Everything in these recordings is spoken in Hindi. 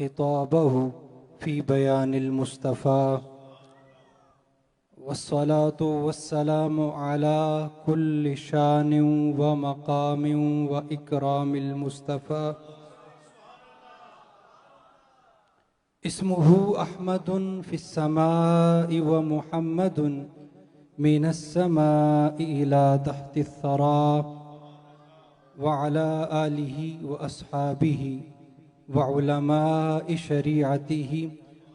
खिताबहु फी बयानिल मुस्तफ़ा वस्सलातु वस्सलामु अला कुल्लि शानिन व मकामिन व इकरामिल मुस्तफ़ा इस्मुहु अहमदुन फिस्समाइ व मुहम्मदुन मिनस्समाइ इला तहतिस सरा व अला आलिहि व अस्हाबिहि व उलमाइ शरीअतिहि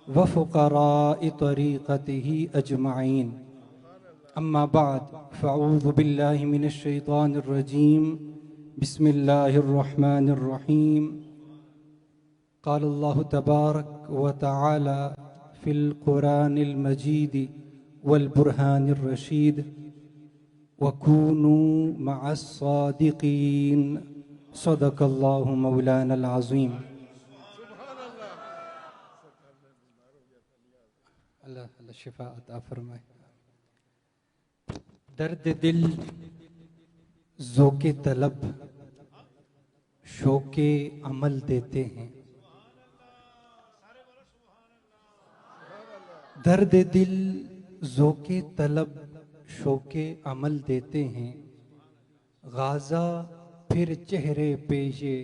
व फुक़राइ तरीक़तिहि अजमईन। अम्मा बाद फ़अऊज़ु बिल्लाहि मिनश शैतानिर रजीम। बिस्मिल्लाहिर रहमानिर रहीम। क़ाल अल्लाहु तबारक व तआला फ़िल क़ुरानिल मजीद वल बुरहानिर रशीद वकूनू मअस सादिक़ीन। सदक़ल्लाहु मौलानल अज़ीम। अल्लाह शिफा अता फरमाए। दर्द दिल ज़ोक़े तलब शौक़े अमल देते हैं। दर्द दिल ज़ोक़े तलब शौक़े अमल देते हैं। गाज़ा फिर चेहरे पे ये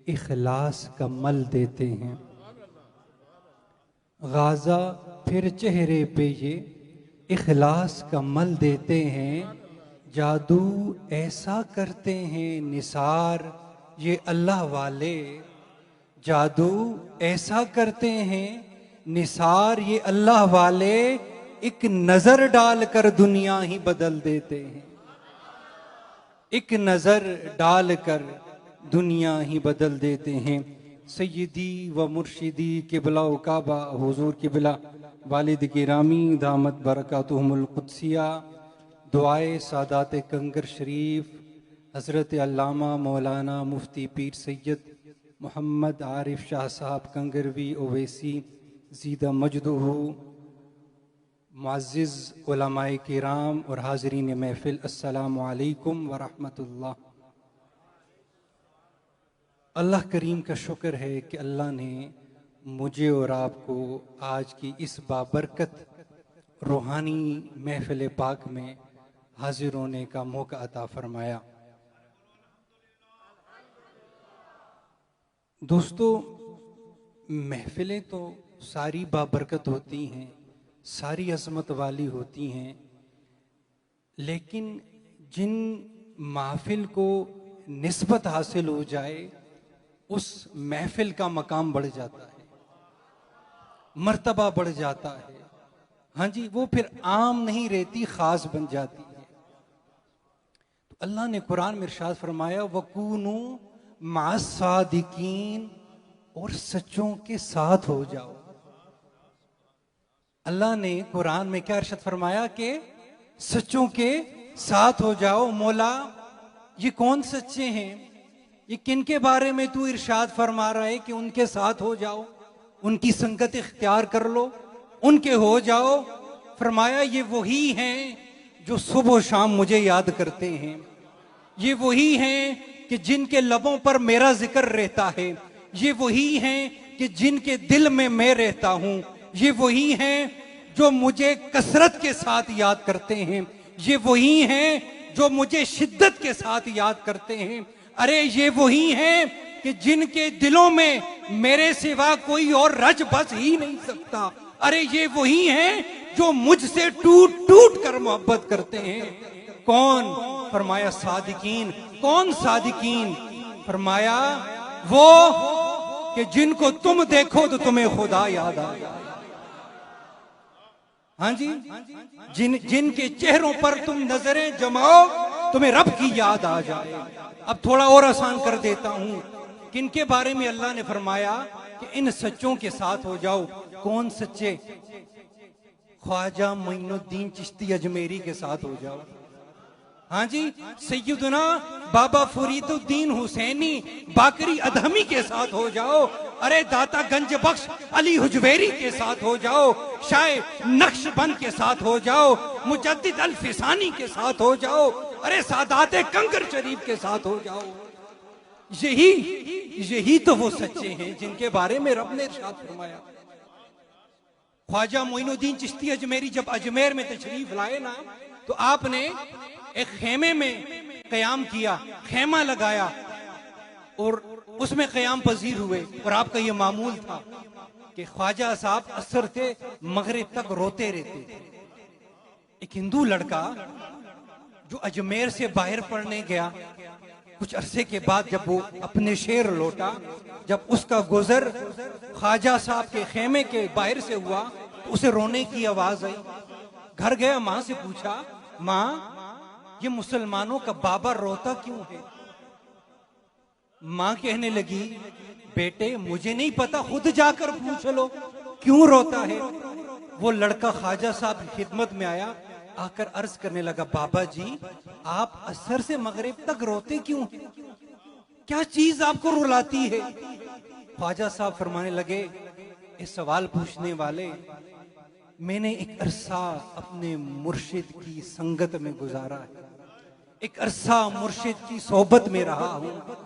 इखलास का मल देते हैं। गाज़ा फिर चेहरे पे ये इखलास का मल देते हैं। जादू ऐसा करते हैं निसार ये अल्लाह वाले। जादू ऐसा करते हैं निसार ये अल्लाह वाले। एक नजर डालकर दुनिया ही बदल देते हैं। एक नजर डालकर दुनिया ही बदल देते हैं। सय्यदी व मुर्शिदी किबला व काबा हुजूर किबला वालिद गिरामी दामत बरकातुहुमुल कुद्सिया दुआए सादात कंगर शरीफ हज़रत अल्लामा मौलाना मुफ्ती पीर सैयद मोहम्मद आरिफ शाह साहब कंगरवी ओवैसी ज़ीदा मजदुहु मुअज़्ज़िज़ उलमाए किराम और हाज़रीन महफ़िल अस्सलामु अलैकुम व रहमतुल्लाह। अल्लाह करीम का शुक्र है कि अल्लाह ने मुझे और आपको आज की इस बाबरकत रूहानी महफ़िल पाक में हाजिर होने का मौका अता फरमाया। दोस्तों, महफ़िलें तो सारी बाबरकत होती हैं, सारी अज़मत वाली होती हैं, लेकिन जिन महफ़िल को निस्बत हासिल हो जाए उस महफ़िल का मकाम बढ़ जाता है, मर्तबा बढ़ जाता है। हाँ जी, वो फिर आम नहीं रहती, ख़ास बन जाती है। तो अल्लाह ने कुरान में इरशाद फरमाया वकूनू मअस सादिकीन, और सच्चों के साथ हो जाओ। अल्लाह ने कुरान में क्या इरशाद फरमाया कि सच्चों के साथ हो जाओ। मौला, ये कौन सच्चे हैं? ये किन के बारे में तू इरशाद फरमा रहा है कि उनके साथ हो जाओ, उनकी संगत इख्तियार कर लो, उनके हो जाओ? फरमाया ये वही हैं जो सुबह शाम मुझे याद करते हैं। ये वही हैं कि जिनके लबों पर मेरा जिक्र रहता है। ये वही हैं कि जिनके दिल में मैं रहता हूं। ये वही हैं जो मुझे कसरत के साथ याद करते हैं। ये वही हैं जो मुझे शिद्दत के साथ याद करते हैं। अरे ये वही हैं कि जिनके दिलों में मेरे सिवा कोई और रज बस ही नहीं सकता। अरे ये वही हैं जो मुझसे टूट टूट कर मोहब्बत करते हैं। कौन? फरमाया सादिकीन। कौन सादिकीन? फरमाया वो कि जिनको तुम देखो तो तुम्हें खुदा याद आ जाए। हाँ जी, जिनके चेहरों पर तुम नजरें जमाओ तुम्हें रब की याद आ जाए। अब थोड़ा और आसान कर देता हूं। किनके बारे में अल्लाह ने फरमाया कि इन सच्चों के साथ हो जाओ। कौन सच्चे? ख्वाजा मोइनुद्दीन चिश्ती अजमेरी के साथ हो जाओ। हाँ जी, सैयदना बाबा फरीदुद्दीन हुसैनी बाकरी अदहमी के साथ हो जाओ। अरे दाता गंज बख्श अली हुजवेरी के साथ हो जाओ। शाह नक्शबंद के साथ हो जाओ। मुजद्दिद अल फिसानी के साथ हो जाओ। अरे सादाते कंकर शरीफ के साथ हो जाओ। यही यही तो वो सच्चे हैं जिनके बारे में रब ने इरशाद फरमाया। ख्वाजा मोइनुद्दीन चिश्ती अजमेरी जब अजमेर में तशरीफ लाए ना, तो आपने एक खेमे में कयाम किया, खेमा लगाया और उसमें कयाम पजीर हुए। और आपका ये मामूल था कि ख्वाजा साहब असर से मगरिब तक रोते रहते। एक हिंदू लड़का जो अजमेर से बाहर पढ़ने गया, कुछ अरसे के बाद जब वो अपने शहर लौटा, जब उसका गुजर ख्वाजा साहब के खेमे के बाहर से हुआ, तो उसे रोने की आवाज आई। घर गया, मां से पूछा, मां ये मुसलमानों का बाबा रोता क्यों है? मां कहने लगी, बेटे मुझे नहीं पता, खुद जाकर पूछ लो क्यों रोता है। वो लड़का ख्वाजा साहब की खिदमत में आया, आकर अर्ज करने लगा, बाबा जी आप असर से मगरिब तक रोते क्यों हैं? क्या चीज आपको रुलाती है? ख्वाजा साहब फरमाने लगे, इस सवाल पूछने वाले, मैंने एक अरसा अपने मुर्शिद की संगत में गुजारा है, एक अरसा मुर्शिद की सोबत में रहा हूं।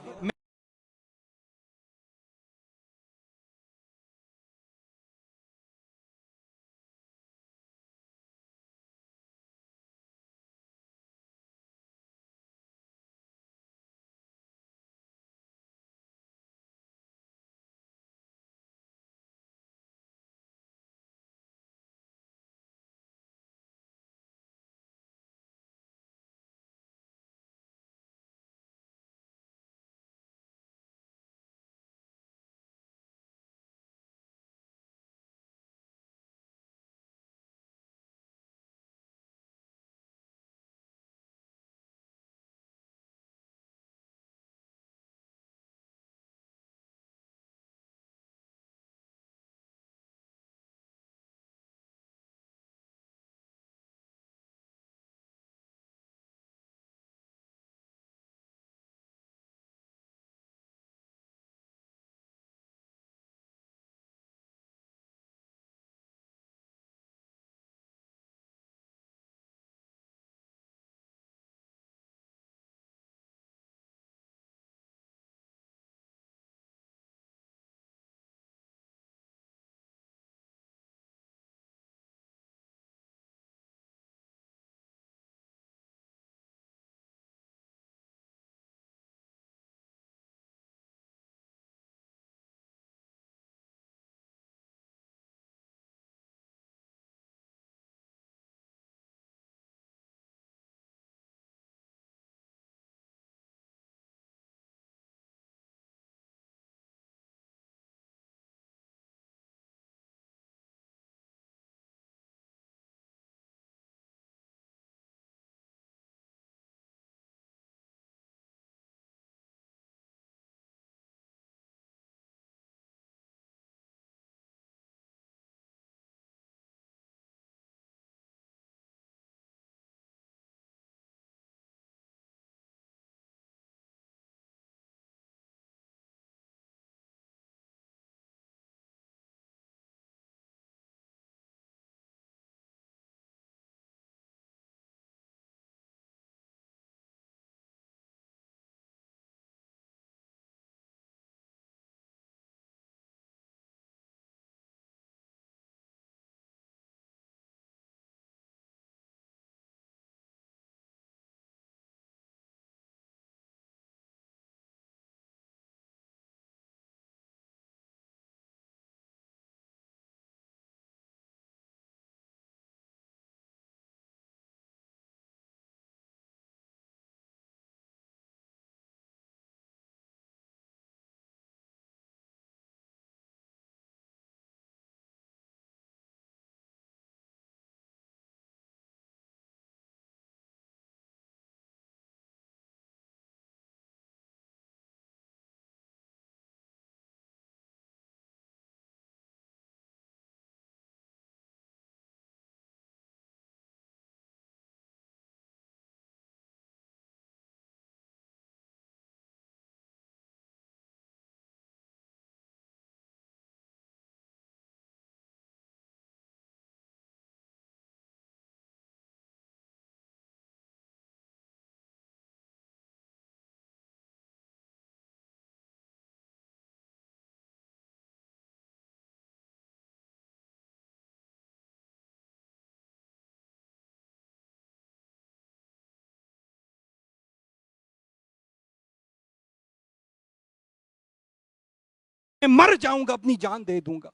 मैं मर जाऊंगा, अपनी जान दे दूंगा।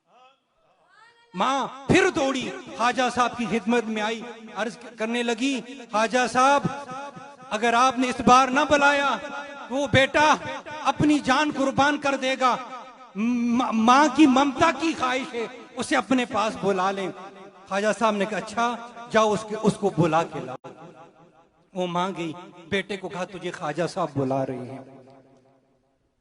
माँ फिर दौड़ी, ख्वाजा साहब की खिदमत में आई, अर्ज करने लगी, ख्वाजा साहब अगर आपने इस बार ना बुलाया तो वो बेटा अपनी जान कुर्बान कर देगा। माँ की ममता की ख्वाहिश है, उसे अपने पास बुला लें। ख्वाजा साहब ने कहा अच्छा जाओ उसको बुला के लाओ। वो माँ गई, बेटे को कहा तुझे ख्वाजा साहब बुला रहे हैं।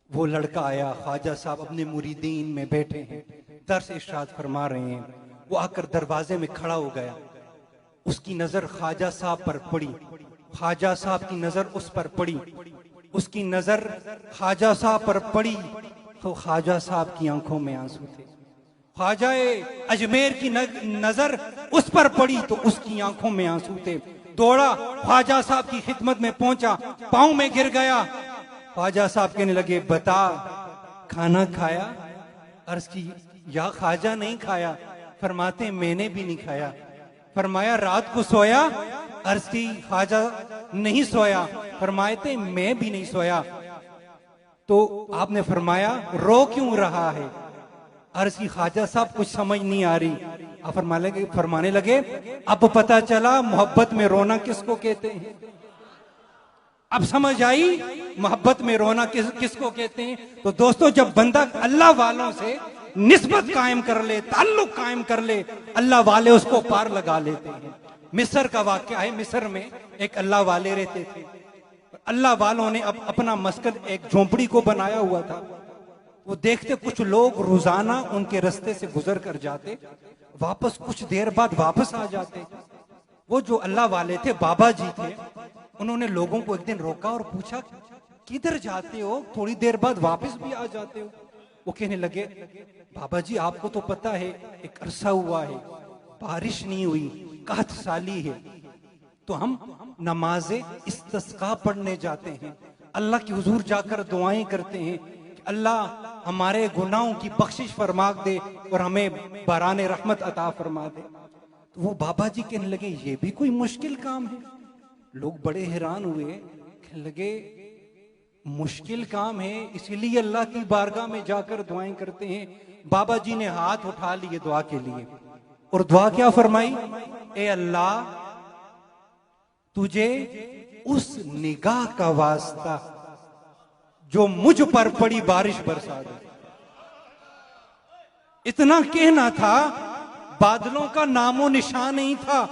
वो लड़का आया, ख्वाजा साहब अपने मुरीदीन में बैठे हैं, दर्स इरशाद फरमा रहे हैं। वो आकर दरवाजे में खड़ा हो गया, उसकी नजर ख्वाजा साहब पर पड़ी, ख्वाजा साहब की नजर उस पर पड़ी, उसकी नजर ख्वाजा साहब पर पड़ी तो ख्वाजा साहब की आंखों में आंसू थे। ख्वाजा अजमेर की नजर उस पर पड़ी तो उसकी आंखों में आंसू थे। दौड़ा, ख्वाजा साहब की खिदमत में पहुंचा, पांव में गिर गया। ख्वाजा साहब कहने लगे बता खाना खाया? अर्ज की या ख्वाजा नहीं खाया। फरमाते मैंने भी नहीं खाया। फरमाया रात को सोया? अर्ज की ख्वाजा नहीं सोया। फरमाते मैं भी नहीं सोया। तो आपने फरमाया रो क्यों रहा है? अर्ज की ख्वाजा साहब कुछ समझ नहीं आ रही। आप फरमाने लगे अब पता चला मोहब्बत में रोना किसको कहते हैं। अब समझ आई मोहब्बत में रोना किसको कहते हैं। तो दोस्तों जब बंदा अल्लाह वालों से निस्बत कायम कर ले, ताल्लुक कायम कर ले, अल्लाह वाले उसको पार लगा लेते हैं। मिस्र का वाकया है, मिस्र में एक अल्लाह वाले रहते थे। अल्लाह वालों ने अपना मस्कन एक झोंपड़ी को बनाया हुआ था। वो देखते कुछ लोग रोजाना उनके रास्ते से गुजर कर जाते, वापस कुछ देर बाद वापस आ जाते। वो जो अल्लाह वाले थे, बाबा जी थे, उन्होंने लोगों को एक दिन रोका और पूछा किधर जाते हो, थोड़ी देर बाद वापस भी आ जाते हो। वो कहने लगे बाबा जी आपको तो पता है एक अरसा हुआ है, बारिश नहीं हुई, कहत साली है, तो हम नमाजे इस्तिस्का पढ़ने जाते हैं, अल्लाह की हुजूर जाकर दुआएं करते हैं कि अल्लाह हमारे गुनाहों की बख्शिश फरमा दे और हमें बराने रहमत अता फरमा दे। तो वो बाबा जी कहने लगे ये भी कोई मुश्किल काम है। लोग बड़े हैरान हुए, कहने लगे मुश्किल काम है इसीलिए अल्लाह की बारगाह में जाकर दुआएं करते हैं। बाबा जी ने हाथ उठा लिए दुआ के लिए और दुआ क्या फरमाई, ए अल्लाह तुझे उस निगाह का वास्ता जो मुझ पर पड़ी बारिश बरसा दे। इतना कहना था, बादलों का नामो निशान नहीं था।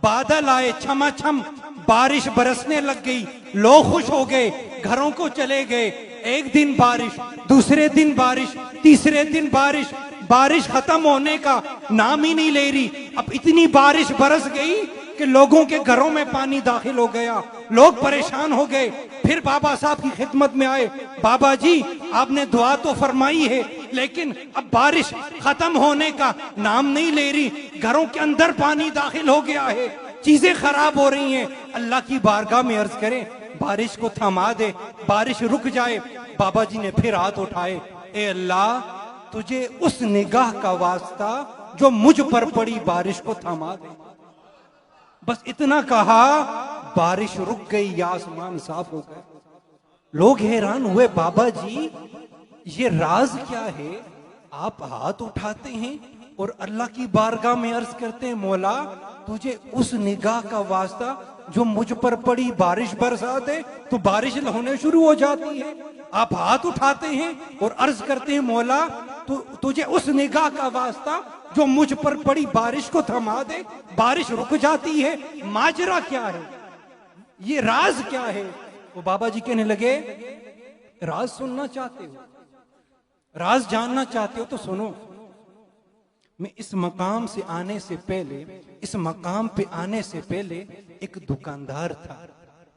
बादल आए, छमाछम बारिश बरसने लग गई, लोग खुश हो गए, घरों को चले गए। एक दिन बारिश, दूसरे दिन बारिश, तीसरे दिन बारिश, बारिश खत्म होने का नाम ही नहीं ले रही। अब इतनी बारिश बरस गई कि लोगों के घरों में पानी दाखिल हो गया, लोग परेशान हो गए। फिर बाबा साहब की खिदमत में आए, बाबा जी आपने दुआ तो फरमाई है लेकिन अब बारिश खत्म होने का नाम नहीं ले रही, घरों के अंदर पानी दाखिल हो गया है, चीजें खराब हो रही हैं। अल्लाह की बारगाह में अर्ज करें बारिश को थमा दे, बारिश रुक जाए। बाबा जी ने फिर हाथ उठाए, ए अल्लाह तुझे उस निगाह का वास्ता जो मुझ पर पड़ी बारिश को थमा दे। बस इतना कहा, बारिश रुक गई, आसमान साफ हो गया। लोग हैरान हुए, बाबा जी ये राज क्या है? आप हाथ उठाते हैं और अल्लाह की बारगाह में अर्ज करते हैं मौला तुझे उस निगाह का वास्ता जो मुझ पर पड़ी बारिश बरसा दे, तो बारिश होने शुरू हो जाती है। आप हाथ उठाते हैं और अर्ज करते हैं मौला तुझे उस निगाह का वास्ता जो मुझ पर पड़ी बारिश को थमा दे, बारिश रुक जाती है। माजरा क्या है, ये राज क्या है? वो बाबा जी कहने लगे राज सुनना चाहते हो, राज जानना चाहते हो तो सुनो। मैं इस मकाम से आने से पहले, इस मकाम पे आने से पहले एक दुकानदार था।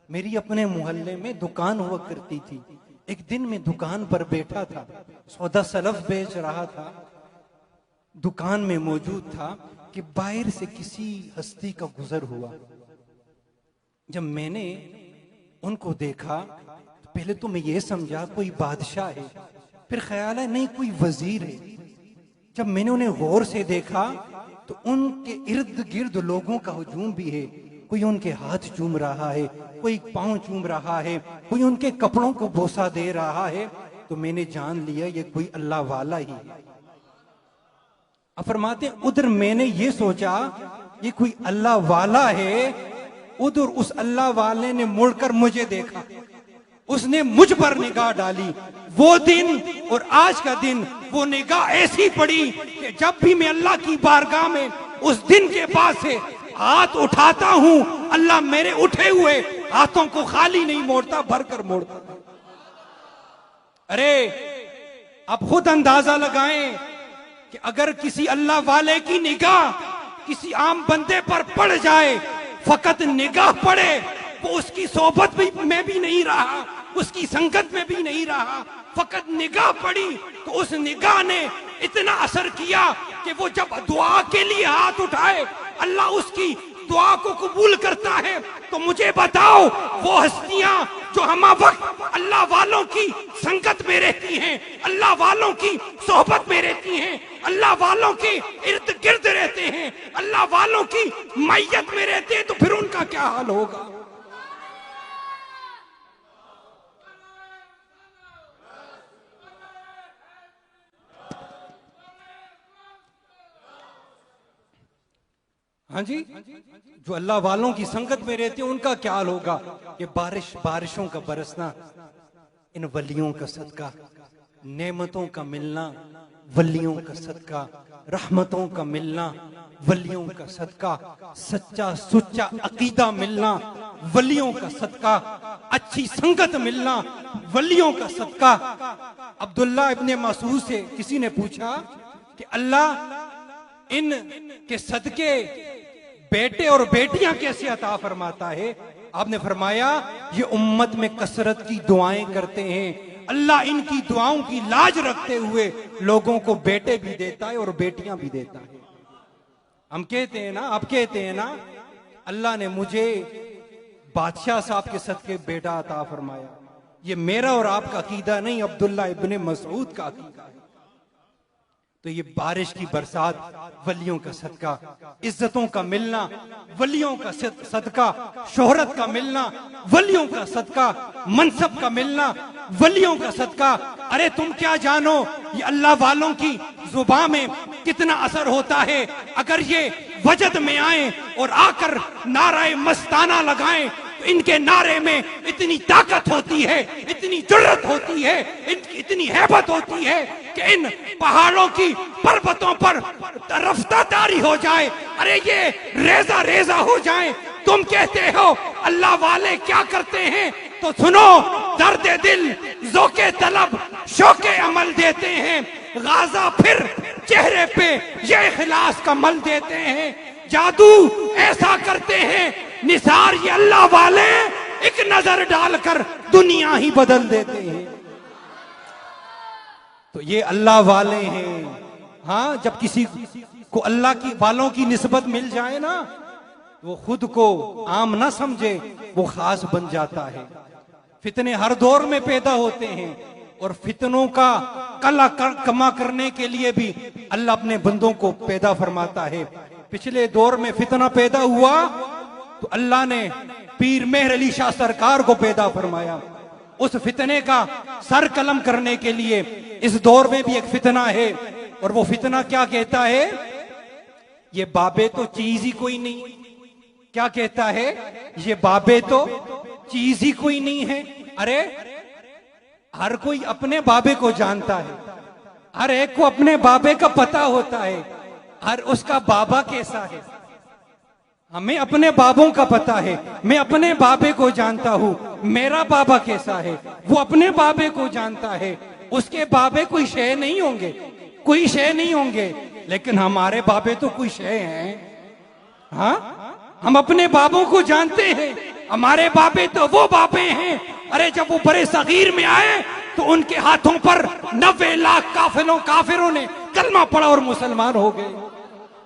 मेरी अपने मोहल्ले में दुकान हुआ करती थी। एक दिन मैं दुकान पर बैठा था, सौदा सलफ बेच रहा था, दुकान में मौजूद था कि बाहर से किसी हस्ती का गुजर हुआ। जब मैंने उनको देखा तो पहले तो मैं ये समझा कोई बादशाह है, फिर ख्याल है नहीं कोई वजीर है। जब मैंने उन्हें गौर से देखा तो उनके इर्द गिर्द लोगों का हुजूम भी है। कोई उनके हाथ चूम रहा है, कोई पांव चूम रहा है, कोई उनके कपड़ों को बोसा दे रहा है। तो मैंने जान लिया ये कोई अल्लाह वाला ही है। अब फरमाते हैं उधर मैंने ये सोचा ये कोई अल्लाह वाला है, उधर उस अल्लाह वाले ने मुड़कर मुझे देखा, उसने मुझ पर निगाह डाली। वो दिन और आज का दिन वो निगाह ऐसी पड़ी कि जब भी मैं अल्लाह की बारगाह में उस दिन के बाद से हाथ उठाता हूं, अल्लाह मेरे उठे हुए हाथों को खाली नहीं मोड़ता, भरकर मोड़ता। अरे आप खुद अंदाजा लगाएं कि अगर किसी अल्लाह वाले की निगाह किसी आम बंदे पर पड़ जाए, फकत निगाह पड़े, वो उसकी सोबत में भी नहीं रहा, उसकी संगत में भी नहीं रहा, फकत निगाह पड़ी तो उस निगाह ने इतना असर किया कि वो जब दुआ के लिए हाथ उठाए अल्लाह उसकी दुआ को कबूल करता है। तो मुझे बताओ वो हस्तियां जो हम वक्त अल्लाह वालों की संगत में रहती हैं, अल्लाह वालों की सोहबत में रहती हैं, अल्लाह वालों के इर्द गिर्द रहते हैं, अल्लाह वालों की मैयत में रहते हैं, तो फिर उनका क्या हाल होगा। हाँ जी, जो अल्लाह वालों की संगत में रहते हैं उनका क्या हाल होगा। ये बारिशों का बरसना, इन वलियों का सदका, नेमतों का मिलना वलियों का सदका, रहमतों का मिलना वलियों का सदका, सच्चा सुच्चा अकीदा मिलना वलियों का सदका, अच्छी संगत मिलना वलियों का सदका। अब्दुल्ला इब्ने मसूद से किसी ने पूछा कि अल्लाह इन के सदके बेटे और बेटियां कैसे अता फरमाता है। आपने फरमाया ये उम्मत में कसरत की दुआएं करते हैं, अल्लाह इनकी दुआओं की लाज रखते हुए लोगों को बेटे भी देता है और बेटियां भी देता है। हम कहते हैं ना, आप कहते हैं ना, अल्लाह ने मुझे बादशाह साहब के सदके बेटा अता फरमाया। ये मेरा और आपका अकीदा नहीं, अब्दुल्ला इब्ने मसूद का अकीदा है। तो ये बारिश की बरसात वलियों का सदका, इज्जतों का मिलना वलियों का सदका, शोहरत का मिलना वलियों का सदका, मनसब का मिलना वलियों का सदका। अरे तुम क्या जानो ये अल्लाह वालों की जुबान में कितना असर होता है। अगर ये वजद में आए और आकर नाराए मस्ताना लगाएं तो इनके नारे में इतनी ताकत होती है, इतनी जुर्रत होती है, इतनी हैबत होती है कि इन पहाड़ों की पर्वतों पर रफ्तादारी हो जाए। अरे ये रेजा रेजा हो जाए। तुम कहते हो अल्लाह वाले क्या करते हैं, तो सुनो, दर्द दिल ज़ौक़े तलब शौक़े अमल देते हैं, गाज़ा फिर चेहरे पे ये इखलास का मल देते हैं। जादू ऐसा करते हैं निसार ये अल्लाह वाले, एक नजर डालकर दुनिया ही बदल देते हैं। तो ये अल्लाह वाले हैं। हाँ, जब किसी को अल्लाह की वालों की निस्बत मिल जाए ना, वो खुद को आम ना समझे, वो खास बन जाता है। फितने हर दौर में पैदा होते हैं और फितनों का कला कमा करने के लिए भी अल्लाह अपने बंदों को पैदा फरमाता है। पिछले दौर में फितना पैदा हुआ तो अल्लाह ने पीर मेहर अली शाह सरकार को पैदा फरमाया उस फितने का सर कलम करने के लिए। इस दौर में भी एक फितना है और वो फितना क्या कहता है, ये बाबे तो चीज ही कोई नहीं। क्या कहता है, ये बाबे तो चीज ही कोई नहीं है। अरे हर कोई अपने बाबे को जानता है, हर एक को अपने बाबे का पता होता है, हर उसका बाबा कैसा है हमें अपने बाबों का पता है। मैं अपने बाबे को जानता हूं, मेरा बाबा कैसा है वो अपने बाबे को जानता है। उसके बाबे कोई शय नहीं होंगे, कोई शय नहीं होंगे, लेकिन हमारे बाबे तो कोई शय हैं। हाँ, हम अपने बाबों को जानते हैं, हमारे बाबे तो वो बाबे हैं। अरे जब वो बड़े सगीर में आए तो उनके हाथों पर 90 लाख काफिरों ने कलमा पढ़ा और मुसलमान हो गए।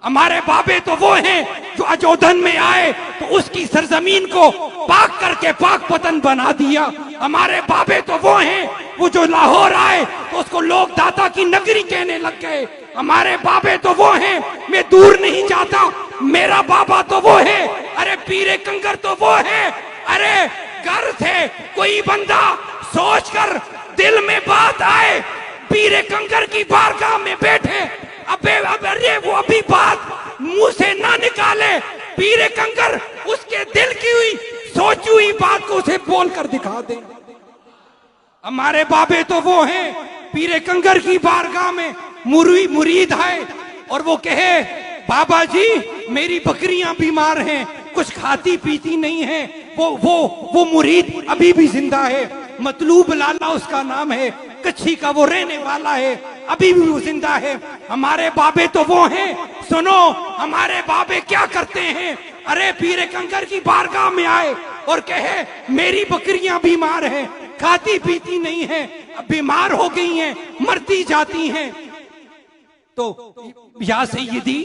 हमारे बाबे तो वो हैं जो अजोधन में आए तो उसकी सरजमीन को पाक करके पाक पतन बना दिया। हमारे बाबे तो वो हैं वो जो लाहौर आए तो उसको लोग दाता की नगरी कहने लग गए। हमारे बाबे तो वो हैं, मैं दूर नहीं जाता, मेरा बाबा तो वो है। अरे पीरे कंकर तो वो है। अरे घर थे कोई बंदा सोच कर दिल में बात आए, पीरे कंकर की बारगाह में बैठे, अरे वो अभी बात मुंह से ना निकाले, पीरे कंकर उसके दिल की हुई सोची हुई बात को उसे बोल कर दिखा दे। हमारे बाबे तो वो हैं, पीरे कंकर की बारगाह में मुरीद है और वो कहे बाबा जी मेरी बकरियां बीमार हैं, कुछ खाती पीती नहीं है, वो मुरीद अभी भी जिंदा है, मतलूब लाला उसका नाम है, कच्छी का वो रहने वाला है, अभी भी वो जिंदा है। हमारे बाबे तो वो हैं, सुनो हमारे बाबे क्या करते हैं, अरे पीरे कंकर की बारगाह में आए और कहे मेरी बकरियां बीमार हैं, खाती पीती नहीं है, बीमार हो गई हैं, मरती जाती हैं, तो या सैयदी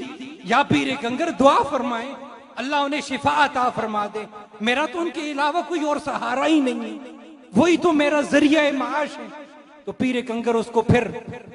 या पीरे कंकर दुआ फरमाए, अल्लाह उन्हें शिफा अता फरमा दे, मेरा तो उनके अलावा कोई और सहारा ही नहीं है, वही तो मेरा जरिया माश है। तो पीरे कंकर उसको फिर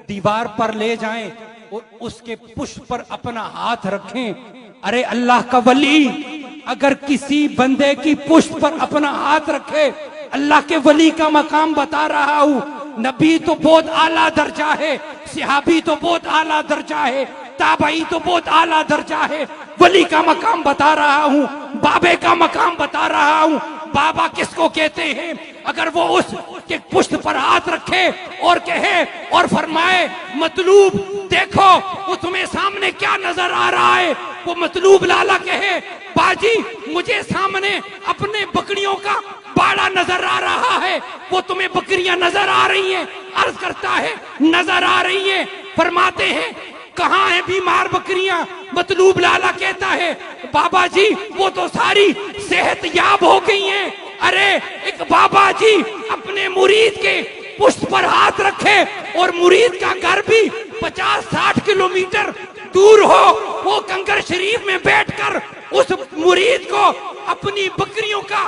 दीवार पर ले जाएं और उसके पुष्प पर अपना हाथ रखें। अरे अल्लाह का वली अगर किसी बंदे की पुष्प पर अपना हाथ रखे, अल्लाह के वली का मकाम बता रहा हूं, नबी तो बहुत आला दर्जा है, सिहाबी तो बहुत आला दर्जा है, ताबई तो बहुत आला दर्जा है, वली का मकाम बता रहा हूं, बाबे का मकाम बता रहा हूं। बाबा किसको कहते हैं? अगर वो उसके पुष्प पर हाथ रखे और कहे और फरमाए मतलूब देखो वो तुम्हें सामने क्या नजर आ रहा है, वो मतलूब लाला कहे बाजी मुझे सामने अपने बकरियों का बाड़ा नजर आ रहा है, वो तुम्हें बकरियां नजर आ रही हैं, अर्ज करता है नजर आ रही हैं, फरमाते हैं कहाँ है बीमार बकरियां? मतलूब लाला कहता है बाबा जी वो तो सारी सेहत याब हो गई हैं। अरे एक बाबा जी अपने मुरीद के पुष्प पर हाथ रखे और मुरीद का घर भी 50-60 किलोमीटर दूर हो, वो कंकर शरीफ में बैठकर उस मुरीद को अपनी बकरियों का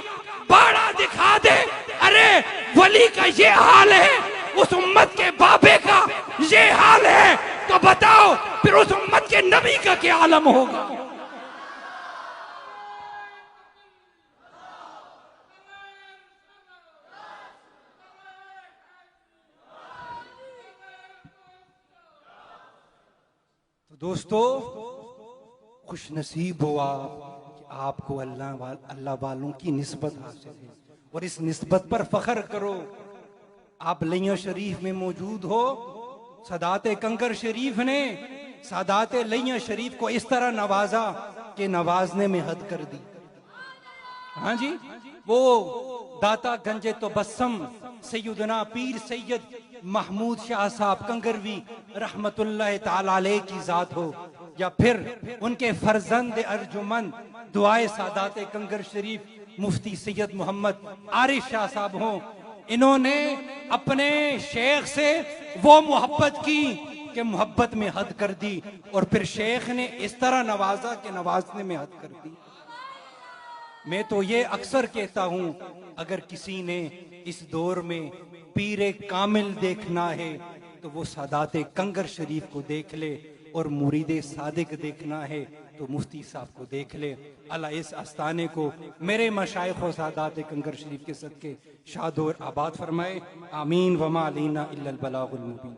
बाड़ा दिखा दे। अरे वली का ये हाल है, उस उम्मत के बाबे का ये हाल है, तो बताओ फिर उस उम्मत के नबी का क्या आलम होगा? तो दोस्तों खुश नसीब हो आप कि आपको अल्लाह वालों की निस्बत हासिल है और इस निस्बत पर फख्र करो। आप लिया शरीफ में मौजूद हो, सदाते कंकर शरीफ ने सादाते लिया शरीफ को इस तरह नवाजा कि नवाजने में हद कर दी। हाँ जी, वो दाता गंजे तो बस्सम सैयदना पीर सैयद महमूद शाह साहब कंगरवी रहमतुल्लाह ताला अलैह की जात हो, या फिर उनके फर्जंद अर्जुमंद दुआए सादाते कंगर शरीफ मुफ्ती सैयद मोहम्मद आरिफ शाह साहब हो, इन्होंने अपने शेख से वो मोहब्बत की कि मोहब्बत में हद कर दी और फिर शेख ने इस तरह नवाजा कि नवाजने में हद कर दी। मैं तो ये अक्सर कहता हूं अगर किसी ने इस दौर में पीरे कामिल देखना है तो वो सादाते कंगर शरीफ को देख ले, और मुरीदे सादिक देखना है तो मुफ्ती साहब को देख ले। अल्लाह इस आस्थाने को मेरे मशाइख और सादाते कंगर शरीफ के सदके शाद और आबाद फरमाए। आमीन वमा अलैना इल्लल बलागुल मुबीन।